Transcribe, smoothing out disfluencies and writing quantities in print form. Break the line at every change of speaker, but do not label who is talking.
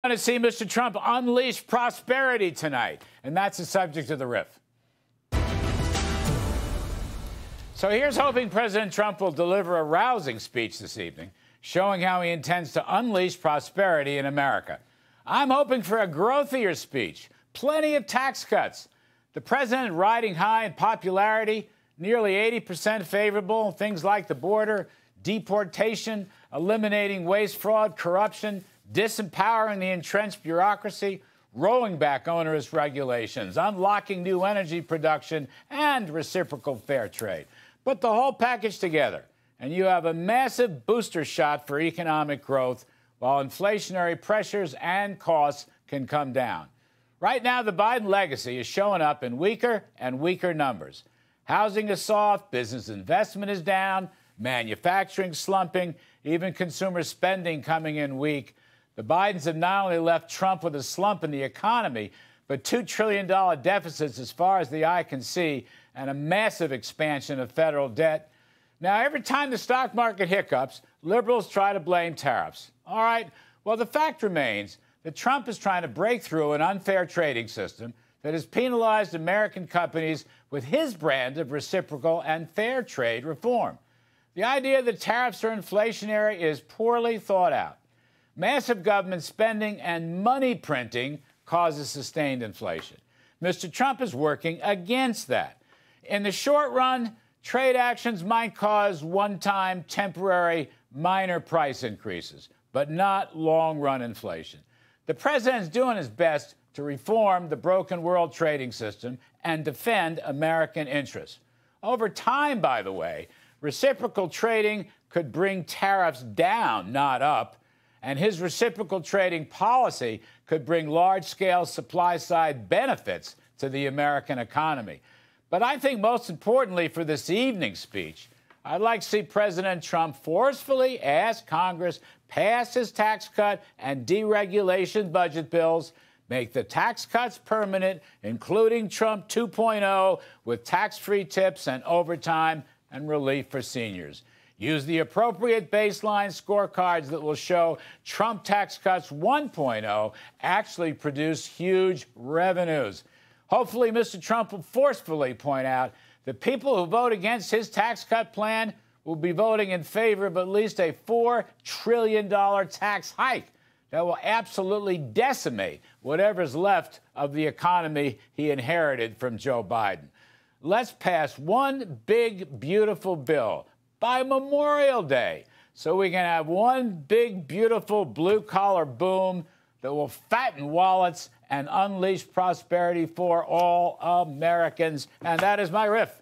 Going to see Mr. Trump unleash prosperity tonight, and that's the subject of the riff. So here's hoping President Trump will deliver a rousing speech this evening, showing how he intends to unleash prosperity in America. I'm hoping for a growthier speech, plenty of tax cuts. The president riding high in popularity, nearly 80% favorable, things like the border, deportation, eliminating waste, fraud, corruption, disempowering the entrenched bureaucracy, rolling back onerous regulations, unlocking new energy production, and reciprocal fair trade. Put the whole package together, and you have a massive booster shot for economic growth, while inflationary pressures and costs can come down. Right now, the Biden legacy is showing up in weaker and weaker numbers. Housing is soft, business investment is down, manufacturing slumping, even consumer spending coming in weak. The Bidens have not only left Trump with a slump in the economy, but $2 trillion deficits as far as the eye can see, and a massive expansion of federal debt. Now, every time the stock market hiccups, liberals try to blame tariffs. All right, well, the fact remains that Trump is trying to break through an unfair trading system that has penalized American companies with his brand of reciprocal and fair trade reform. The idea that tariffs are inflationary is poorly thought out. Massive government spending and money printing causes sustained inflation. Mr. Trump is working against that. In the short run, trade actions might cause one-time, temporary, minor price increases, but not long-run inflation. The president's doing his best to reform the broken world trading system and defend American interests. Over time, by the way, reciprocal trading could bring tariffs down, not up, and his reciprocal trading policy could bring large-scale supply-side benefits to the American economy. But I think most importantly for this evening's speech, I'd like to see President Trump forcefully ask Congress pass his tax cut and deregulation budget bills, make the tax cuts permanent, including Trump 2.0, with tax-free tips and overtime and relief for seniors. Use the appropriate baseline scorecards that will show Trump tax cuts 1.0 actually produce huge revenues. Hopefully, Mr. Trump will forcefully point out that people who vote against his tax cut plan will be voting in favor of at least a $4 trillion tax hike that will absolutely decimate whatever's left of the economy he inherited from Joe Biden. Let's pass one big, beautiful bill by Memorial Day so we can have one big, beautiful blue-collar boom that will fatten wallets and unleash prosperity for all Americans. And that is my riff.